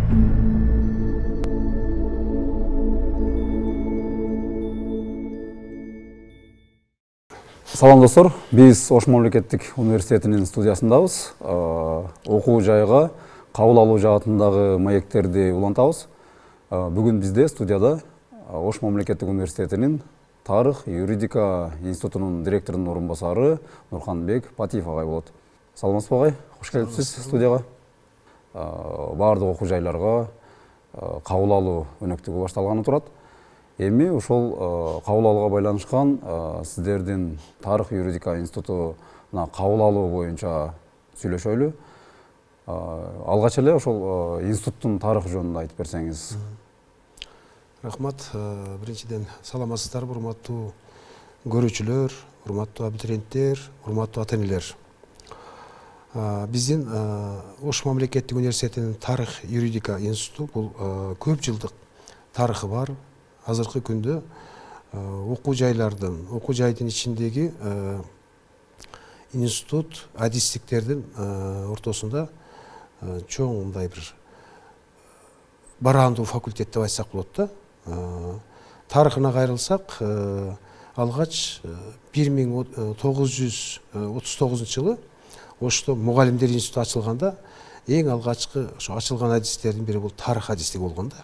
Салам достор, биз Ош мамлекеттик университетинин студиясындабыз. Окуу жайга кабыл алуу жаатындагы маектерди улантабыз. Бүгүн бизде студияда Ош мамлекеттик университетинин тарых, юридика институтунун директорунун орун басары Нурханбек Патиев агай болот. Саламатсызбы агай? Кош келипсиз студияга. Баардык окуу жайларга кабыл алуу өнөктүгү башталганы турат. Эми ошол кабыл алууга байланышкан сиздердин тарых юридика институтуна кабыл алуу боюнча сүйлөшөлү. Алгач эле ошол институттун тарыхы жөнүндө айтып берсеңиз. Рахмат. Биринчиден саламатсыздарбы, урматтуу көрүүчүлөр, урматтуу абитуриенттер, урматтуу ата-энелер. Биздин Ош мамлекеттик университетинин тарых юридика институту бул көп жылдык тарыхы бар. Азыркы күндө окуу жайдын ичиндеги институт адистиктердин ортосунда чоң мындай бир бараандуу факультет деп айтсак болот да. Тарыхына кайрылсак, алгач 1939 жылы Ошто мугалимдер институту ачылганда эң алгачкы ошо ачылган адистердин бири бул тарых адистиги болгон да.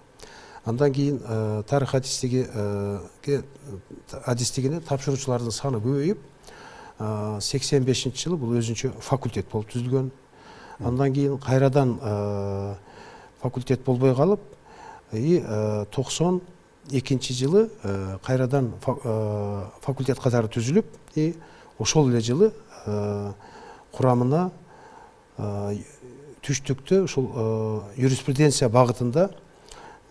Андан кийин тарых адистигине тапшыруучулардын саны көбөйүп, 85-жылы бул өзүнчө факультет болуп түзүлгөн. Андан кийин кайрадан факультет болбой калып, 92-жылы кайрадан факультет катары түзүлүп, ошол эле жылы курамына түштүктө ушул юриспруденция багытында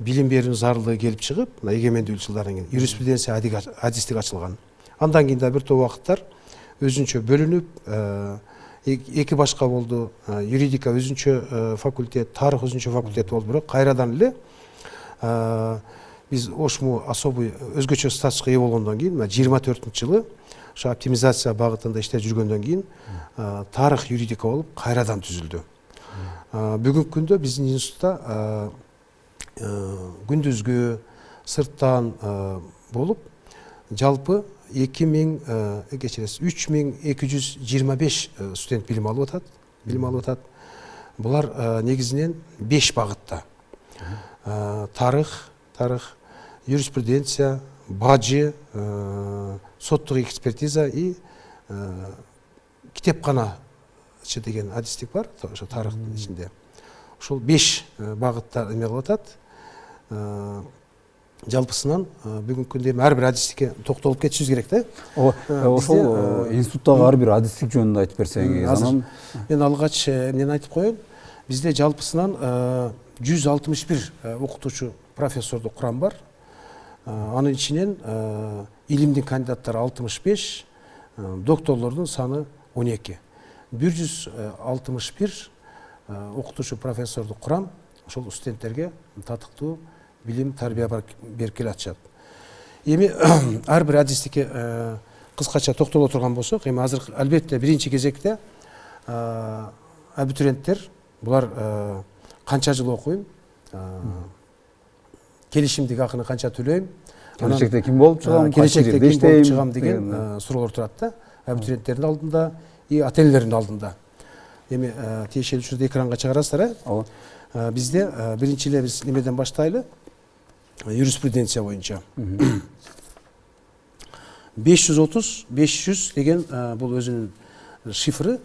билим берүү зарылдыгы келип чыгып, эгемендүүлүк жылдарынан кийин юриспруденция адистик ачылган. Андан кийин да бир топ убакыттар өзүнчө бөлүнүп, эки башка болду. Юридика өзүнчө факультет, тарых өзүнчө факультет болду, бирок кайрадан эле биз Ошму особый өзгөчө статуска ээ болгондон кийин 24-жылы ошо оптимизация багытында иштеп жүргөндөн кийин тарых юридика болуп кайрадан түзүлдү. Бүгүнкү күндө биздин институтта күндүзгү сырттан болуп жалпы 3225 студент билим алып атат. Булар негизинен 5 багытта. Тарых, юриспруденция, бажы, соттук экспертиза и китепканачы деген адистик бар, ошо тарыхтын ичинде. Ошол 5 багытта эме кылып атат. Жалпысынан бүгүнкү күндө ар бир адистикке токтолуп кетишибиз керек да. Ошол институттагы ар бир адистик жөнүндө айтып берсеңиз. Мен алгач эмнени айтып коеюн. Бизде жалпысынан 161 окутуучу профессордук курам бар. Анын ичинен илимдин кандидаттары 65, докторлордун саны 12. 161 окутуучу профессордук курам ошол студенттерге татыктуу билим, тарбия берип келатышат. Эми ар бир адистикке кыскача токтоло турган болсок, эми азыр албетте биринчи кезекте абитуриенттер булар канча жыл окуйм, келишимдик акыны канча төлөйм, келечекте ким болуп чыгам, келечекте ким болуп чыгам деген суроолор турат да. Абитуриенттердин алдында и ата-энелердин алдында. Эми тиешелүү учурду экранга чыгарасыздар, Бизде биринчи эле биз немеден баштайлы, юриспруденция боюнча. 530-500 деген бул өзүнүн шифры.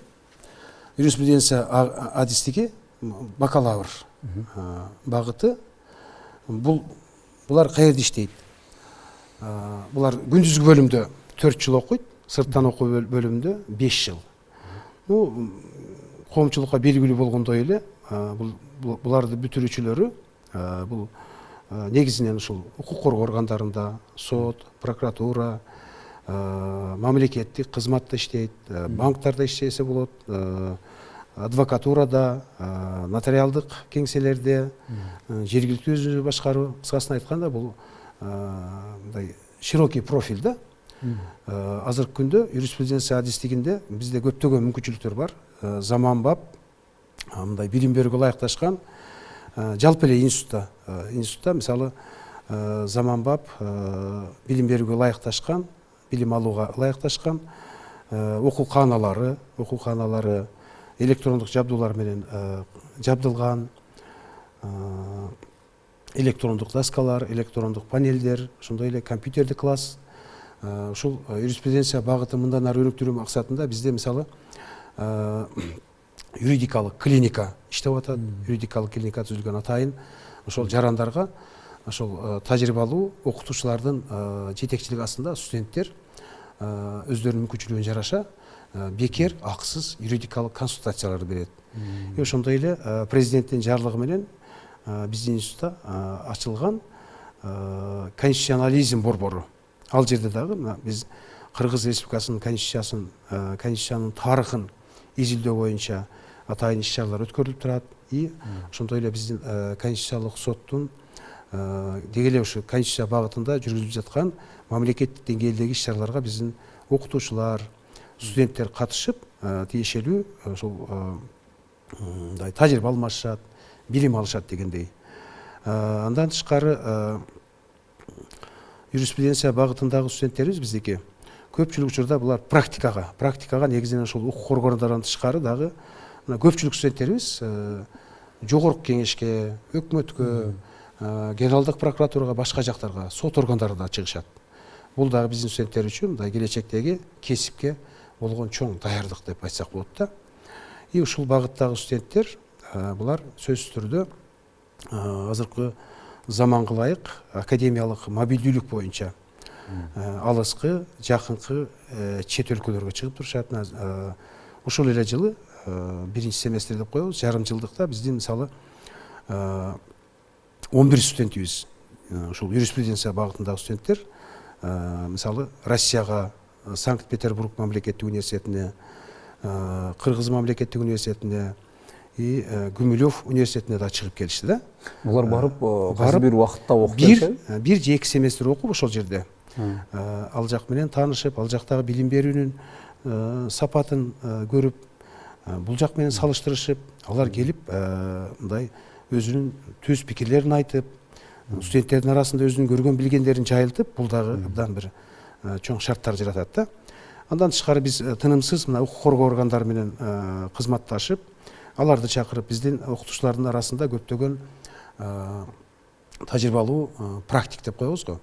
Юриспруденция адистиги бакалавр багыты. Булар каерде иштейт? Булар күндүзгү бөлүмдө 4 жыл окуйт, сырттан окуу бөлүмүндө 5 жыл. Коомчулукка белгилүү болгондой эле буларды бүтүрүүчүлөрү бул негизинен ушул укук коргоо органдарында, сот, прокуратура, мамлекеттик кызматта иштейт, банктарда иштесе болот, адвокатурада, нотариалдык кеңселерде, жергиликтүү өзү башкаруу. Кыскасын айтканда бул мындай широкий профиль да. Азыркы күндө юриспруденция адистигинде бизде көптөгөн мүмкүнчүлүктөр бар. Заманбап, мындай билим берүүгө ылайыкташкан жалпы эле институтта мисалы заманбап билим берүүгө ылайыкташкан, билим алууга ылайыкташкан окууканалары электрондук жабдуулар менен жабдылган, электрондук доскалар, электрондук панелдер, ошондой эле компьютердик класс. Ушул юриспруденция багытын мындан ары өнүктүрүү максатында бизде мисалы юридикалык клиника иштеп атат. Юридикалык клиника түзүлгөн атайын ошол жарандарга ошол тажрыйбалуу окутуучулардын жетекчилиги астында студенттер өздөрүнүн мүмкүнчүлүгүнө жараша бекер акысыз юридикалык консультацияларды берет. Ошондой эле президенттин жарлыгы менен биздин институтта ачылган конституционализм борбору. Ал жерде дагы биз Кыргыз Республикасынын конституциянын тарыхын изилдөө боюнча атайын иш-чаралар өткөрүлүп турат. Ошондой эле биздин конституциялык соттун деги эле ушу конституция багытында жүргүзүлүп жаткан мамлекеттик деңгээлдеги иш-чараларга биздин окутуучулар, студенттер катышып, тиешелүү ошол мындай тажрыйба алмашат, билим алышат дегендей. Андан тышкары юриспруденция багытындагы студенттерибиз биздики көпчүлүк учурда булар практикага негизинен ошол укук коргондорунан тышкары дагы көпчүлүк студенттерибиз жогорку кеңешке, өкмөткө, генералдык прокуратурага, башка жактарга, сот органдарына чыгышат. Бул дагы биздин студенттер үчүн мындай келечектеги кесипке болгон чоң даярдык деп айтсак болот да. Ушул багыттагы студенттер булар сөзсүз түрдө азыркы заманга ылайык академиялык мобилдүүлүк боюнча алыскы, жакынкы чет өлкөлөргө чыгып турушат. Ушул эле жылы биринчи семестр деп коебуз, жарым жылдыкта биздин мисалы 11 студентибиз ушул юриспруденция багытындагы студенттер мисалы Россияга, Санкт-Петербург мамлекеттик университетине, Кыргыз мамлекеттик университетине и Гумилев университетине да чыгып келишти да. Булар барып кайсы бир убакытта окуп келишти? Бир же эки семестр окуп ошол жерде ал жак менен таанышып, ал жактагы билим берүүнүн сапатын көрүп, бул жак менен салыштырышып, алар келип мындай өзүнүн төз пикирлерин айтып, студенттердин арасында өзүнүн көргөн билгендерин жайылтып, бул дагы абдан бир чоң шарттар жаратат да. Андан тышкары биз тынымсыз мына укук коргоо органдары менен кызматташып, аларды чакырып, биздин окутуучулардын арасында көптөгөн тажрыйбалуу практик деп коебуз го.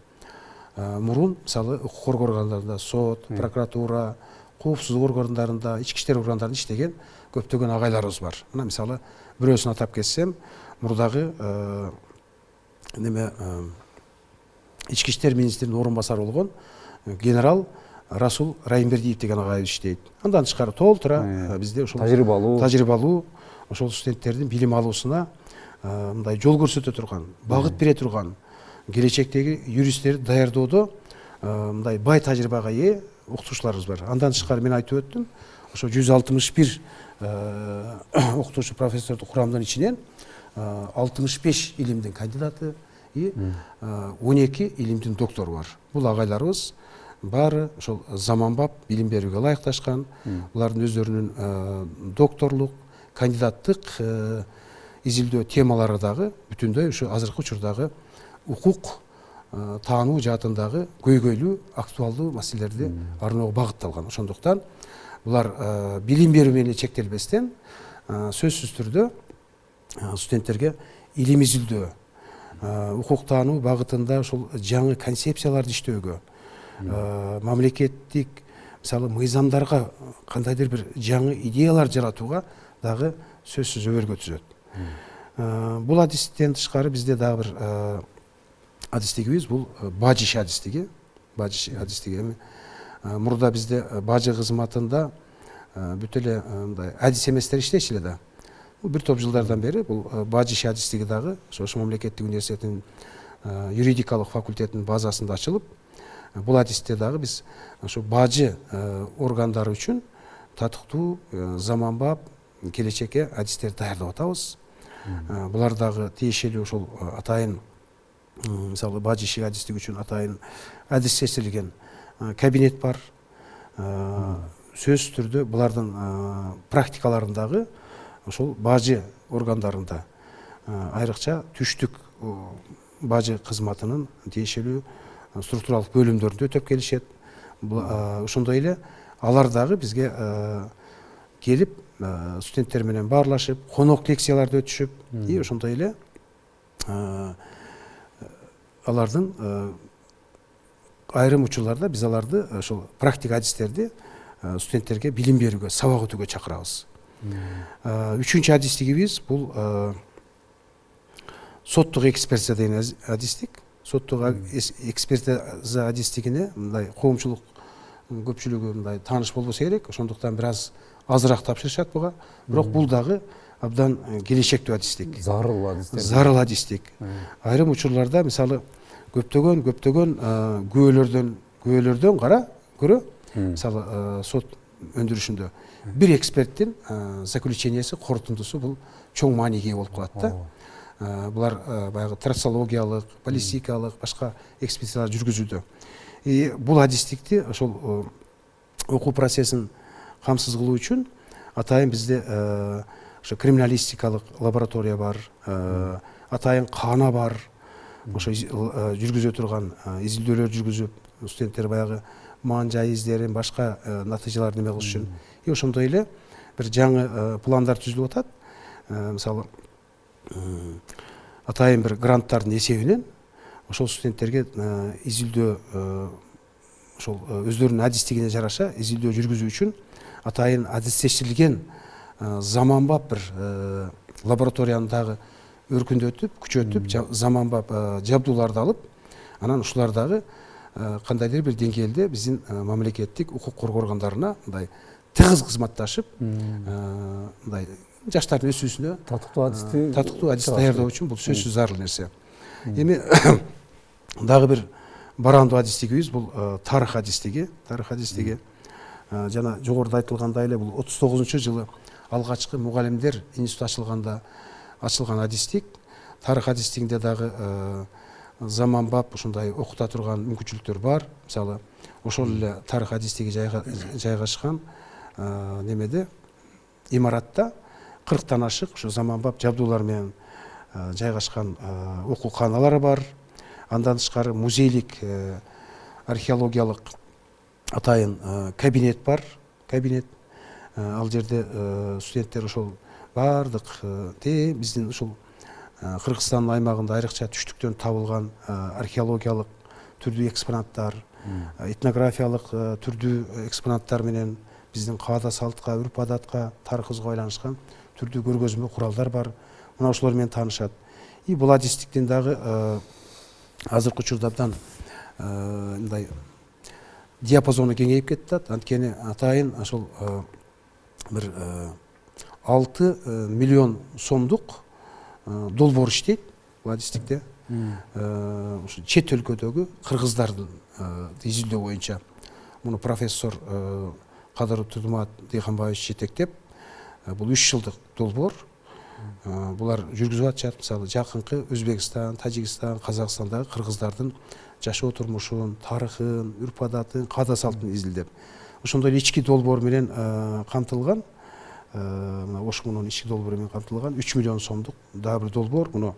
Мурун мисалы укук коргоо органдарында сот, прокуратура, коопсуздук органдарында, ички иштер органдарында иштеген көптөгөн агайларыбыз бар. Мына мисалы бирөөсүн атап кетсем, мурдагы ички иштер министринин орун басары болгон генерал Расул Райымбердиев деген агайыбыз иштейт. Андан тышкары толтура бизде ушул тажрыйбалуу ошол студенттердин билим алуусуна мындай жол көрсөтө турган, багыт бере турган, келечектеги юристтерди даярдоодо мындай бай тажрыйбага ээ окутуучуларыбыз бар. Андан тышкары мен айтып өттүм, ошо 161 окутуучу профессордук курамдын ичинен 65 илимдин кандидаты и 12 илимдин доктору бар. Бул агайларыбыз баары ошол заманбап билим берүүгө ылайыкташкан. Булардын өздөрүнүн докторлук, кандидаттык изилдөө темалары дагы бүтүндөй ушу азыркы учурдагы укук таануу жаатындагы көйгөйлүү, актуалдуу маселелерди арноо багытталган. Ошондуктан булар билим берүү менен чектелбестен сөзсүз түрдө студенттерге илим изилдөө, укук таануу багытында ошол жаңы концепцияларды иштөөгө, мамлекеттик мисалы мыйзамдарга кандайдыр бир жаңы идеялар жаратууга дагы сөзсүз өбөлгө түзөт. Бул адистен тышкары бизде дагы бир адистигибиз бул бажиш адистиги. Эми мурда бизде бажы кызматында бүт эле мындай адис эместер иштечү эле да. Бул бир топ жылдардан бери бул бажиш адистиги дагы ошо мамлекеттик университетинин юридикалык факультетинин базасында ачылып, бул адисте дагы биз ошо бажы органдары үчүн татыктуу, заманбап, келечекке адистерди даярдап атабыз. Булар дагы тиешелүү ошол атайын мисалы бажиш адистиги үчүн атайын адистештирилген кабинет бар. Сөзсүз түрдө булардын практикаларын дагы ошол бажы органдарында айрыкча түштүк бажы кызматынын тиешелүү структуралык бөлүмдөрүндө өтөп келишет. Ошондой эле алар дагы бизге келип студенттер менен баарлашып, конок лекцияларды өтүшүп, ошондой эле алардын айрым учурларда биз аларды ошол практика адистерди студенттерге билим берүүгө, сабак өтүүгө чакырабыз. Үчүнчү адистигибиз бул соттук экспертиза деген адистик. Соттук экспертиза адистигине мындай коомчулук көпчүлүгү мындай тааныш болбосо керек, ошондуктан бир аз азыраак тапшырышат буга. Бирок бул дагы абдан келечектүү адистик. Зарыл адистик. Зарыл адистик. Айрым учурларда мисалы көптөгөн күбөлөрдөн көрө мисалы сот өндүрүшүндө бир эксперттин заключениясы, корутундусу бул чоң мааниге болуп калат да. Булар баягы трассологиялык, баллистикалык, башка экспедициялар жүргүзүүдө. Бул адистикти ошол окуу процессин камсыз кылуу үчүн атайын бизде ошо криминалистикалык лаборатория бар, атайын каана бар. Ошо жүргүзө турган изилдөөлөр жүргүзүп, студенттер баягы маан жай издерин, башка натыйжаларды неме кылыш үчүн. Ошондой эле бир жаңы пландар түзүлүп атат. Мисалы атайын бир гранттардын эсебинен ошол студенттерге изилдөө ошол өздөрүнүн адистигине жараша изилдөө жүргүзүү үчүн атайын адистештирилген заманбап бир лабораторияны дагы өркүндөтүп, күчөтүп, заманбап жабдууларды алып, анан ушулар дагы кандайдыр бир деңгээлде биздин мамлекеттик укук коргоо органдарына мындай тыгыз кызматташып, мындай жаштардын өсүүсүнө татыктуу адис даярдоо үчүн бул сөзсүз зарыл нерсе. Эми дагы бир барандуу адистигибиз бул тарых адистиги. Тарых адистиги жана жогоруда айтылгандай эле бул 39-жылы алгачкы мугалимдер институту ачылган адистик. Тарых адистигинде дагы заманбап ушундай окута турган мүмкүнчүлүктөр бар. Мисалы ошол эле тарых адистиги жайгашкан немеде имаратта 40-тан ашык ушу заманбап жабдуулар менен жайгашкан окуу кааналары бар. Андан тышкары музейлик археологиялык атайын кабинет бар. Ал жерде студенттер ошол бардык биздин ушул Кыргызстандын аймагында айрыкча түштүктөн табылган археологиялык түрдүү экспонаттар, этнографиялык түрдүү экспонаттар менен биздин каада салтка, үрп адатка, тарыхыбызга байланышкан түрдүү көргөзмө куралдар бар. Мына ошолор менен таанышат. Бул адистиктин дагы азыркы учурда абдан мындай диапазону кеңейип кетти. Анткени атайын ошол бир 6 миллион сомдук долбоор иштейт бул адистикте. Ушу чет өлкөдөгү кыргыздардын изилдөө боюнча муну профессор Кадыр Тудумат Дыйханбаевич жетектеп, бул 3 жылдык долбоор. Булар жүргүзүп атышат. Мисалы жакынкы Өзбекстан, Тажикстан, Казакстандагы кыргыздардын жашоо турмушун, тарыхын, үрп адатын, каада салтын изилдеп. Ошондой ички долбоор менен камтылган. Ошмунун ички долбоору менен камтылган 3 миллион сомдук дагы бир долбоор. Муну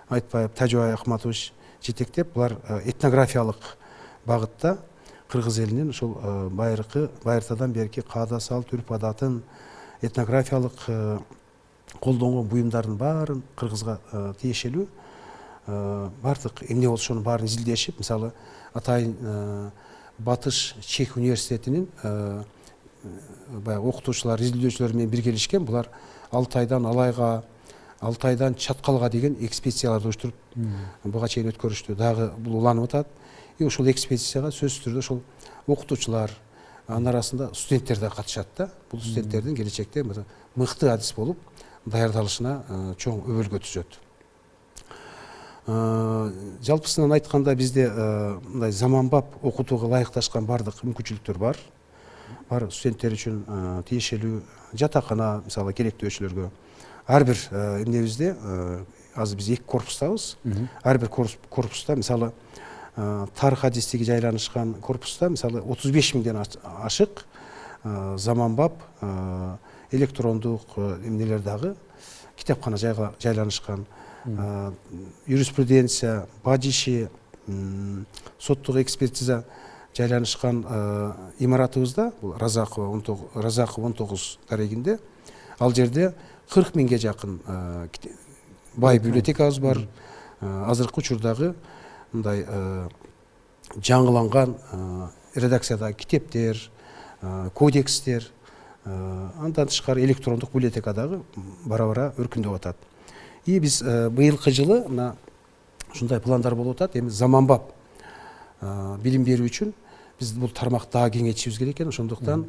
Айтбаев Тажыбай Акматович жетектеп, булар этнографиялык багытта кыргыз элинин ошол байыртадан берки каада салт, үрп адатын, этнографиялык колдонгон буюмдардын баарын кыргызга тиешелүү бардык эмне болушунун баарын изилдешип, мисалы атайын Батыш Чех университетинин баягы окутуучулар, изилдөөчүлөр менен биргелешкен. Булар Алтайдан Алайга, Алтайдан Чаткалга деген экспедицияларды уюштуруп буга чейин өткөрүштү. Дагы бул уланып атат. Ошол экспедицияга сөзсүз түрдө ошол окутуучулар, анын арасында студенттер да катышат да. Бул студенттердин келечекте мыкты адис болуп даярдалышына чоң өбөлгө түзөт. Жалпысынан айтканда бизде мындай заманбап окутууга ылайыкташкан бардык мүмкүнчүлүктөр бар. Студенттер үчүн тиешелүү жатакана, мисалы керектөөчүлөргө. Ар бир эмнебизде азыр биз 2 корпустабыз. Ар бир корпуста мисалы тарых адистиги жайланышкан корпуста мисалы 35 миңден ашык заманбап электрондук эмнелер дагы китепкана жайланышкан, юриспруденция, бажиши, соттук экспертиза жайланышкан имаратыбызда, бул Разакова 19 дарегинде, ал жерде 40 миңге жакын бай библиотекабыз бар. Азыркы учурдагы мындай жаңыланган редакциядагы китептер, кодекстер, андан тышкары электрондук библиотекадагы бара-бара өркүндөп атат. И биз быйылкы жылы мына ушундай пландар болуп атат. Эми заманбап билим берүү үчүн биз бул тармакты дагы кеңейтишибиз керек экен. Ошондуктан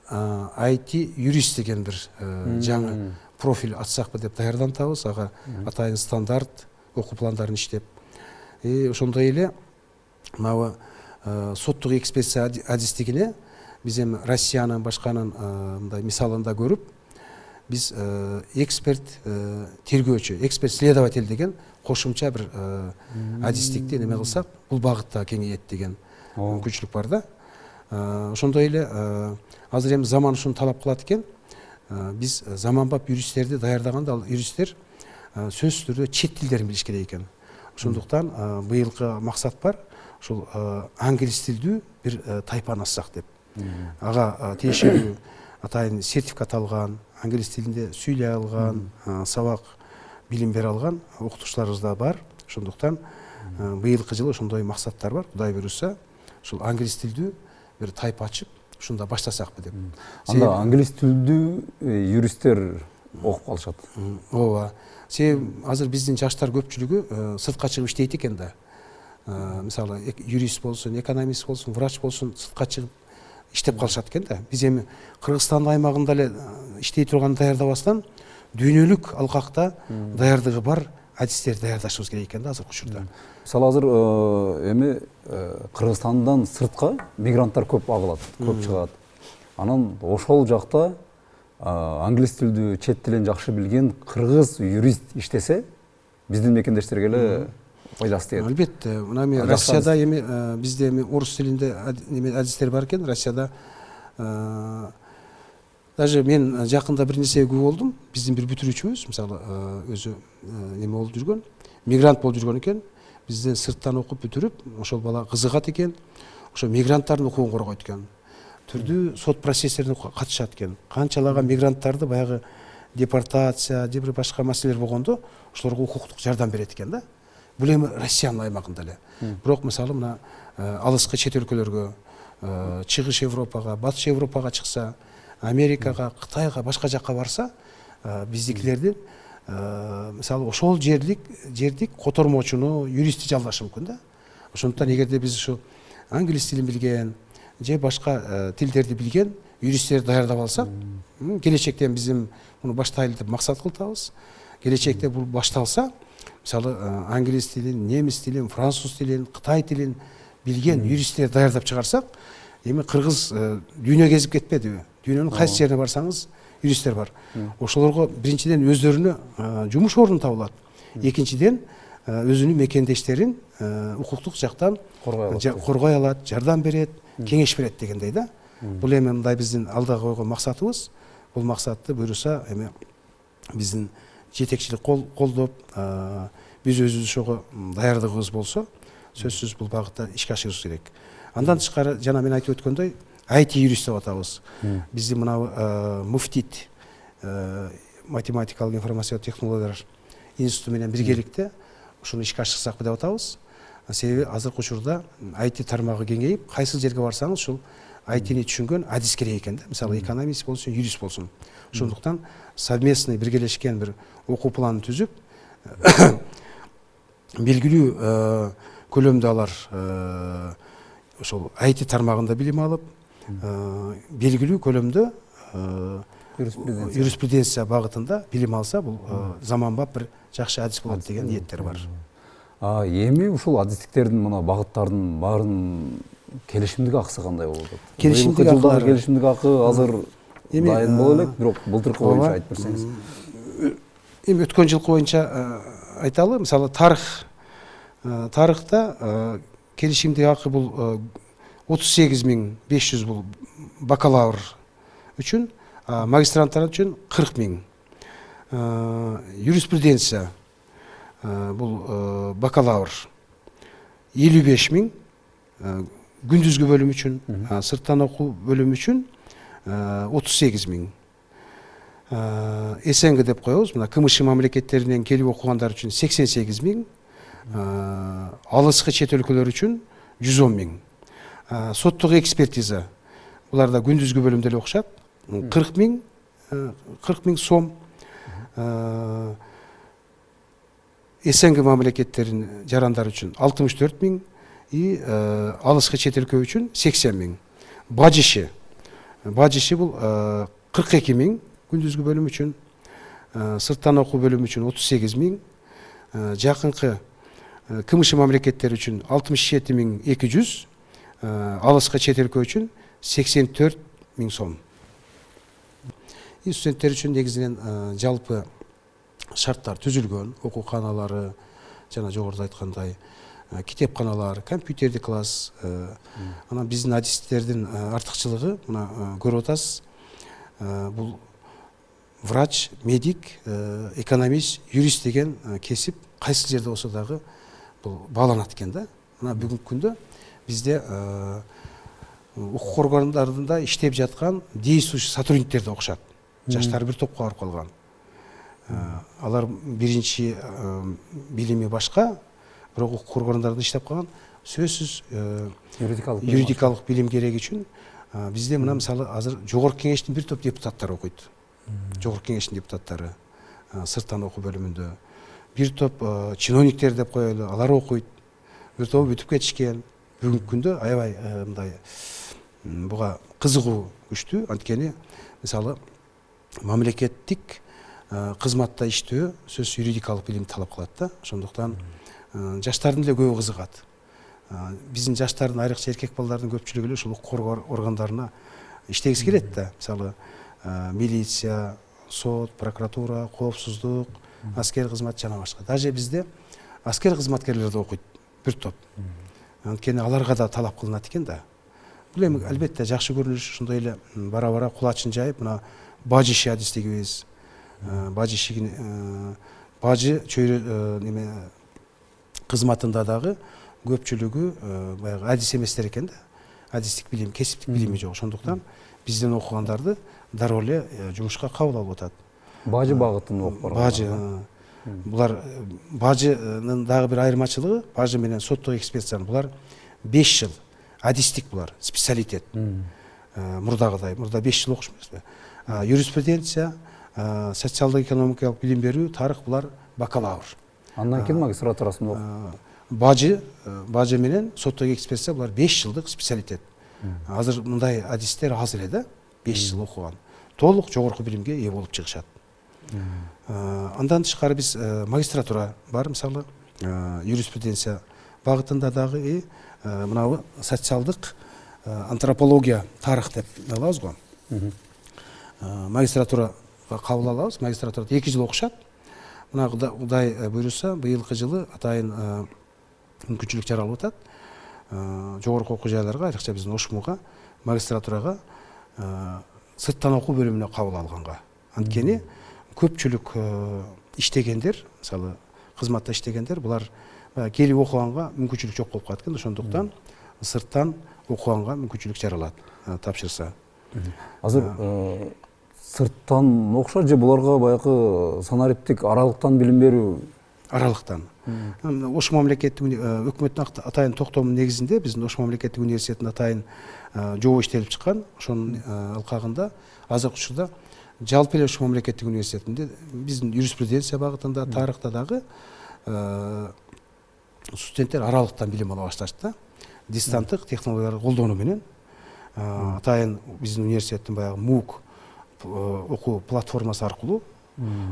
IT юрист деген бир жаңы профиль ачсакпы деп даярданып атабыз. Ага атайын стандарт окуу пландарын иштеп. Ошондой эле мына соттук экспертиза адистигине биз эми Россиянын башканын мындай мисалында көрүп, биз эксперт тергөөчү, эксперт следователь деген кошумча бир адистикти неме кылсак, бул багытта кеңейет деген мүмкүнчүлүк бар да. Ошондой эле азыр эми заман ушуну талап кылат экен. Биз заманбап юристтерди даярдаганда, ал юристтер сөзсүз түрдө чет тилдерин билиш керек экен. Ошондуктан быйылкы максат бар, ушул англис тилдүү бир тайпаны ачсак деп. Ага тиешелүү атайын сертификат алган, англис тилинде сүйлөй алган, сабак билим бере алган окутуучуларыбыз да бар. Ошондуктан быйылкы жылы ошондой максаттар бар. Кудай буйруса, ушул англис тилдүү бир тайпа ачып, ушунда баштасакпы деп. Анда англис тилдүү юристтер окуп калышат. Ооба. Себеби азыр биздин жаштар көпчүлүгү сыртка чыгып иштейт экен да. Мисалы юрист болсун, экономист болсун, врач болсун, сыртка чыгып иштеп калышат экен да. Биз эми Кыргызстандын аймагында эле иштей турган даярдабастан дүйнөлүк алкакта даярдыгы бар адистерди даярдашыбыз керек экен да азыркы учурда. Мисалы азыр эми Кыргызстандан сыртка мигранттар көп агылат, көп чыгат. Анан ошол жакта англис тилдүү, чет тилин жакшы билген кыргыз юрист иштесе, биздин мекендештерге эле пайдасы тиет. Албетте, мына эми Россияда эми бизде эми орус тилинде адистер бар экен. Россияда даже мен жакында бир нерсеге күбө болдум. Биздин бир бүтүрүүчүбүз, мисалы өзү неме болуп жүргөн, мигрант болуп жүргөн экен. Бизден сырттан окуп бүтүрүп, ошол бала кызыгат экен. Ошо мигранттардын укугун коргойт экен. Түрдүү сот процесстерине катышат экен. Канчалаган мигранттарды баягы депортация, же бир башка маселелер болгондо ошолорго укуктук жардам берет экен да. Бул эми Россиянын аймагында эле. Бирок мисалы мына алыскы чет өлкөлөргө, чыгыш Европага, батыш Европага чыкса, Америкага, Кытайга, башка жакка барса, биздикилердин мисалы ошол жердик котормочуну, юристти жалдашы мүмкүн да. Ошондуктан эгерде биз ушу англис тилин билген, же башка тилдерди билген юристтерди даярдап алсак, келечекте биз муну баштайлы деп максат кылтабыз. Келечекте бул башталса, мисалы англис тилин, немис тилин, француз тилин, кытай тилин билген юристтерди даярдап чыгарсак, эми кыргыз дүйнө кезип кетпедиби? Дүйнөнүн кайсы жерине барсаңыз юристтер бар. Ошолорго биринчиден өздөрүнө жумуш орну табылат. Экинчиден өзүнүн мекендештерин укуктук жактан коргой алат, жардам берет, кеңеш берет дегендей да. Бул эми мындай биздин алдыга койгон максатыбыз. Бул максатты буйруса эми биздин жетекчилик колдоп, биз өзүбүз ошого даярдыгыбыз болсо, сөзсүз бул багытта ишке ашырыбыз керек. Андан тышкары жана мен айтып өткөндөй, IT юрист деп атабыз. Биздин мына Муфтит математикалык информациялык технологиялар институту менен биргеликте ушуну ишке ашырсакпы деп атабыз. Себеби азыркы учурда IT тармагы кеңейип, кайсы жерге барсаңыз ушул IT-ни түшүнгөн адис керек экен да. Мисалы экономист болсун, юрист болсун. Ошондуктан совместный биргелешкен бир окуу планын түзүп, белгилүү көлөмдө алар ошол IT тармагында билим алып, белгилүү көлөмдө юриспруденция багытында билим алса, бул заманбап бир жакшы адис болот деген ниеттер бар. Эми ушул адистиктердин мына багыттардын баарын келишимдик акысы кандай болуп атат? Келишимдик акы, келишимдик акы азыр дайын боло элек, бирок былтыркы боюнча айтып берсеңиз. Эми өткөн жылкы боюнча айталы, мисалы тарыхта келишимдик акы бул 38.500 бул бакалавр үчүн, магистранттар үчүн 40.000. юриспруденция бул бакалавр 55.000, күндүзгү бөлүм үчүн, сырттан окуу бөлүм үчүн 38.000. СНГ деп коебуз, мына КМШ мамлекеттеринен келип окугандар үчүн 88.000, алыскы чет өлкөлөр үчүн 110.000. Соттук экспертиза, булар да күндүзгү бөлүмдө эле окушат, 40.000 сом. СНГ мамлекеттеринин жарандары үчүн 64.000 и алыскы чет өлкө үчүн 80.000. Бажиши бул 42.000 күндүзгү бөлүм үчүн, сырттан окуу бөлүм үчүн 38.000, жакынкы КМШ мамлекеттери үчүн 67.200, алыскы чет өлкө үчүн 84.000 сом. Студенттер үчүн негизинен жалпы шарттар түзүлгөн, окууканалары, жана жогоруда айткандай китепканалар, компьютердик класс. Анан биздин адистердин артыкчылыгы мына көрүп атасыз, бул врач, медик, экономист, юрист деген кесип кайсы жерде болсо дагы бул бааланат экен да. Мына бүгүнкү күндө бизде укук органдарында иштеп жаткан действующий сотрудниктерди окушат. Жаштар бир топко барып калган. Алар биринчи билими башка, бирок укук органдарында иштеп калган. Сөзсүз юридикалык билим кереги үчүн бизде мына мисалы азыр жогорку кеңештин бир топ депутаттары окуйт. Жогорку кеңештин депутаттары сырттан окуу бөлүмүндө. Бир топ чиновниктер деп коелу, алар окуйт. Бир тобу бүтүп кетишкен. Бүгүнкү күндө аябай мындай буга кызыгуу күчтүү. Анткени мисалы мамлекеттик кызматта иштөө сөз юридикалык билим талап кылат да. Ошондуктан жаштардын эле көбү кызыгат. Биздин жаштардын, айрыкча эркек балдардын көпчүлүгү эле ушул укук органдарына иштегиси келет да. Мисалы милиция, сот, прокуратура, коопсуздук, аскер кызмат жана башка. Даже бизде аскер кызматкерлер да окуйт бир топ. Анткени аларга да талап кылынат экен да. Бул эми албетте жакшы көрүнүш, ошондой эле бара-бара кулачын жайып, мына бажиши адистигибиз, бажы чөйрө неме кызматында дагы көпчүлүгү баягы адис эместер экен да. Адистик билим, кесиптик билими жок. Ошондуктан бизден окугандарды дароо эле жумушка кабыл алып атат. Бажы багытын окуп барган. Бажы. Булар бажынын дагы бир айырмачылыгы, бажы менен соттук экспертизанын булар 5 жыл адистик, булар специалитет. Мурдагыдай, мурда 5 жыл окуш эмеспи. Юриспруденция, социалдык экономикалык билим берүү, тарых, булар бакалавр. Андан кийин магистратурасын окуп. Бажы менен соттук экспертиза булар 5 жылдык специалитет. Азыр мындай адистер аз эле да, 5 жыл окуган. Толук жогорку билимге ээ болуп чыгышат. Андан тышкары биз магистратура бар, мисалы юриспруденция багытында дагы мынабы социалдык антропология, тарых деп алабыз го. Магистратурага кабыл алабыз. Магистратурада 2 жыл окушат. Мына Кудай буйруса, быйылкы жылы атайын мүмкүнчүлүк жаралып атат. Жогорку окуу жайларга, айрыкча биздин ОШМУга, магистратурага сырттан окуу бөлүмүнө кабыл алганга. Анткени көпчүлүк иштегендер, мисалы кызматта иштегендер, булар келип окуганга мүмкүнчүлүк жок болуп калат экен. Ошондуктан сырттан окуганга мүмкүнчүлүк жаралат, тапшырса. Азыр сырттан окушат же буларга баягы санариптик аралыктан билим берүү? Аралыктан. Ош мамлекеттик өкмөттүн атайын токтомунун негизинде биздин Ош мамлекеттик университетинин атайын жобо иштелип чыккан. Ошонун алкагында азыркы учурда жалпы эле Ош мамлекеттик университетинде биздин юриспруденция багытында, тарыхта дагы студенттер аралыктан билим ала башташты. Дистанттык технологияларды колдонуу менен атайын биздин университеттин баягы МУК окуу платформасы аркылуу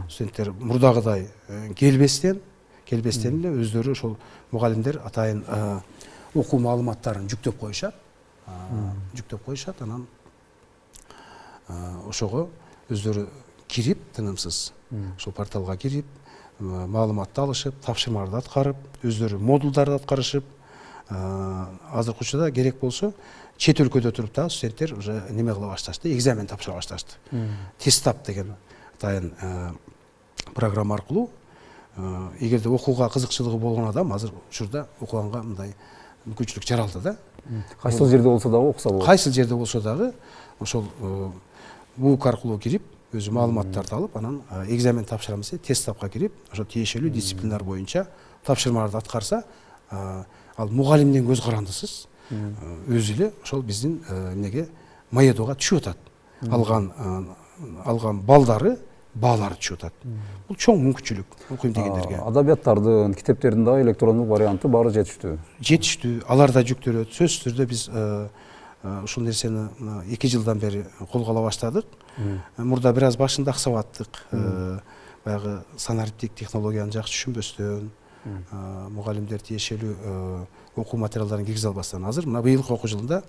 студенттер мурдагыдай келбестен эле өздөрү ошол мугалимдер атайын окуу маалыматтарын жүктөп коюшат. Анан ошого өздөрү кирип, тынымсыз ошол порталга кирип, маалыматты алышып, тапшырмаларды аткарып, өздөрү модулдарды аткарышып, азыркы учурда керек болсо чет өлкөдө туруп да студенттер уже неме кыла башташты, экзамен тапшыра башташты. Тестап деген атайын программа аркылуу эгерде окууга кызыкчылыгы болгон адам азыр учурда окуганга мындай мүмкүнчүлүк жаралды да. Кайсыл жерде болсо дагы окуса болот. Кайсыл жерде болсо дагы ошол МУК аркылуу кирип өзү маалыматтарды алып, анан экзамен тапшырамыз, тест тапка кирип, ошо тиешелүү дисциплиналар боюнча тапшырмаларды аткарса, ал мугалимден көз карандысыз өзү эле ошол биздин эмнеге маедоого түшүп атат. Алган балдары, баалары түшүп атат. Бул чоң мүмкүнчүлүк окуйм дегендерге. Адабияттардын, китептердин дагы электрондук варианты баары жетиштүү. Жетиштүү, алар да жүктөлөт. Сөзсүз түрдө биз ушул нерсени 2 жылдан бери колго ала баштадык. Мурда бир аз башында аксабаттык. Баягы санариптик технологияны жакшы түшүнбөстөн, мугалимдер тиешелүү окуу материалдарын киргизе албастан. Азыр мына быйылкы окуу жылында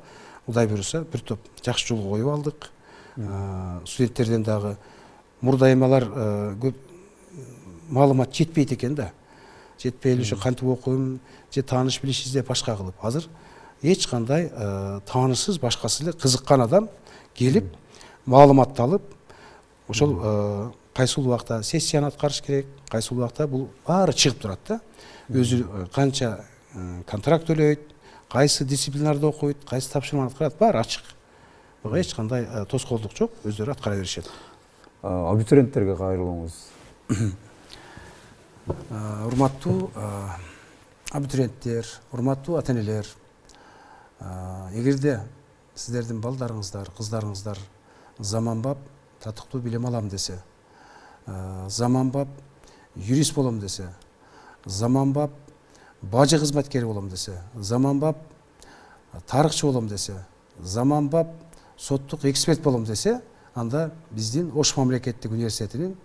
Кудай буйруса бир топ жакшы жолго коюп алдык. Студенттерден дагы мурда эми алар көп маалымат жетпейт экен да. Жетпей эле ушу кантип окуйм, же тааныш билиш издеп башка кылып. Азыр эч кандай таанышсыз башкасы эле кызыккан адам келип маалыматты алып, ошол кайсыл убакта сессияны аткарыш керек, кайсыл убакта бул баары чыгып турат да. Өзү канча контракт төлөйт, кайсы дисциплинарда окуйт, кайсы тапшырманы аткарат, баары ачык. Буга эч кандай тоскоолдук жок, өздөрү аткара беришет. Абитуриенттерге кайрылуңуз. Урматтуу абитуриенттер, урматтуу ата-энелер, эгерде сиздердин балдарыңыздар, кыздарыңыздар заманбап татыктуу билим алам десе, заманбап юрист болом десе, заманбап бажы кызматкери болом десе, заманбап тарыхчы болом десе, заманбап соттук эксперт болом десе, анда биздин Ош мамлекеттик университетинин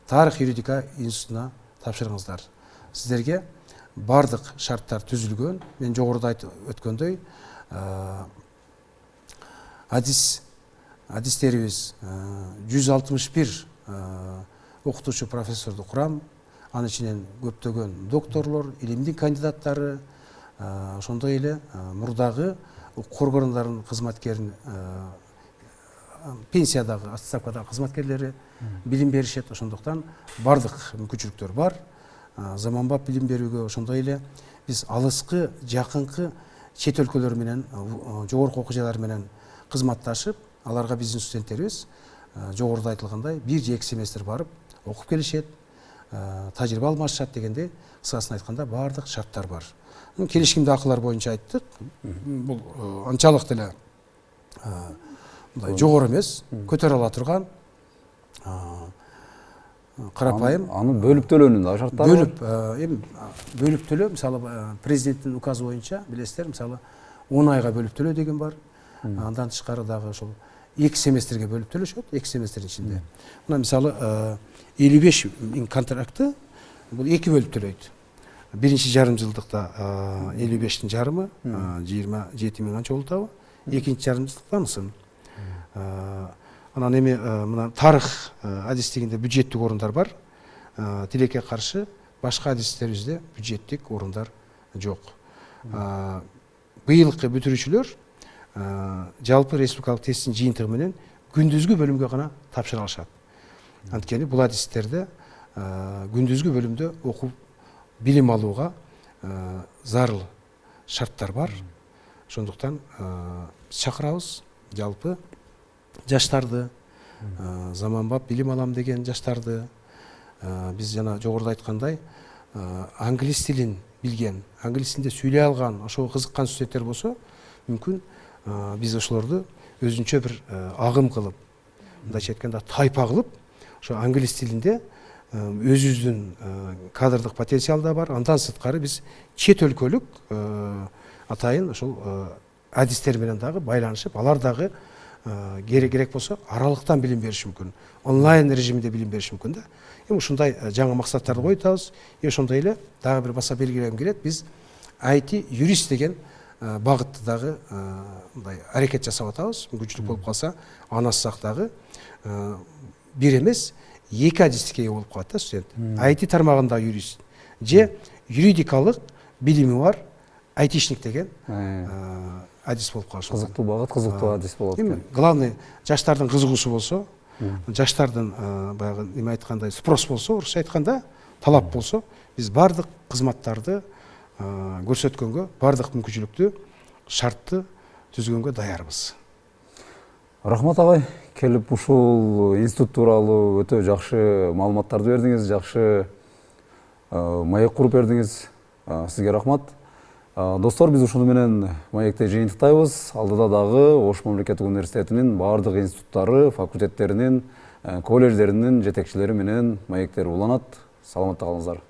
тарых юридика институтуна тапшырыңыздар. Сиздерге бардык шарттар түзүлгөн. Мен жогоруда айтып өткөндөй, адистерибиз 161 окутуучу профессорду курам. Анын ичинен көптөгөн докторлор, илимдин кандидаттары, ошондой эле мурдагы укук органдарынын кызматкерин, пенсиядагы, отставкадагы кызматкерлери билим беришет. Ошондуктан бардык мүмкүнчүлүктөр бар. Заманбап билим берүүгө ошондой эле биз алыскы, жакынкы чет өлкөлөр менен, жогорку окуу жайлар менен кызматташып, аларга биздин студенттерибиз жогоруда айтылгандай 1 же 2 семестр барып окуп келишет, тажрыйба алмашышат дегенде, кыскасын айтканда бардык шарттар бар. Келишимди акылар боюнча айттык. Бул анчалык деле мындай жогору эмес, көтөрө ала турган, карапайым. Аны бөлүп төлөөнүн да шарттары бар. Бөлүп төлөө, мисалы президенттин указы боюнча билесиздер, мисалы 10 айга бөлүп төлөө деген бар. Андан тышкары дагы ошол 2 семестрге бөлүп төлөшөт, 2 семестрдин ичинде. Мына мисалы 55 миң контракты бул 2 бөлүп төлөйт. Биринчи жарым жылдыкта 55-тин жарымы 27 миң анча болуп атабы? Экинчи жарым жылдыкта анысы. Анан эми мына тарых адистигинде бюджеттик орундар бар. Тилекке каршы башка адистерибизде бюджеттик орундар жок. Быйылкы бүтүрүүчүлөр жалпы республикалык тесттин жыйынтыгы менен күндүзгү бөлүмгө гана тапшыра алышат. Анткени бул адистерде күндүзгү бөлүмдө окуп билим алууга зарыл шарттар бар. Ошондуктан чакырабыз жалпы жаштарды, заманбап билим алам деген жаштарды, биз жана жогоруда айткандай англис тилин билген, англис тилинде сүйлөй алган, ошого кызыккан студенттер болсо, мүмкүн биз ошолорду өзүнчө бир агым кылып, мындайча айтканда тайпа кылып, ошо англис тилинде өзүбүздүн кадрдык потенциал да бар. Андан сырткары биз чет өлкөлүк атайын ошол адистер менен дагы байланышып, алар дагы керек болсо аралыктан билим бериши мүмкүн. Онлайн режиминде билим бериши мүмкүн да. Эми ушундай жаңы максаттарды коюп атабыз. Ошондой эле дагы бир баса белгилегим келет. Биз IT юрист деген багытты дагы мындай аракет жасап атабыз. Мүмкүнчүлүк болуп калса, анасак дагы бир эмес, 2 адистикке болуп калат да студент. IT тармагында юрист же юридикалык билими бар айтишник деген адис болуп калышы. Кызыктуу багыт, кызыктуу адис болот. Эми главный жаштардын кызыгуусу болсо, жаштардын баягы неме айткандай спрос болсо, орусча айтканда талап болсо, биз бардык кызматтарды көрсөткөнгө, бардык мүмкүнчүлүктү, шартты түзгөнгө даярбыз. Рахмат агай, келип ушул институт тууралуу өтө жакшы маалыматтарды бердиңиз, жакшы маек куруп бердиңиз. Сизге рахмат. Достор, биз ушуну менен маекти жыйынтыктайбыз. Алдыда дагы Ош мамлекеттик университетинин бардык институттары, факультеттеринин, колледждеринин жетекчилери менен маектер уланат. Саламатта калыңыздар.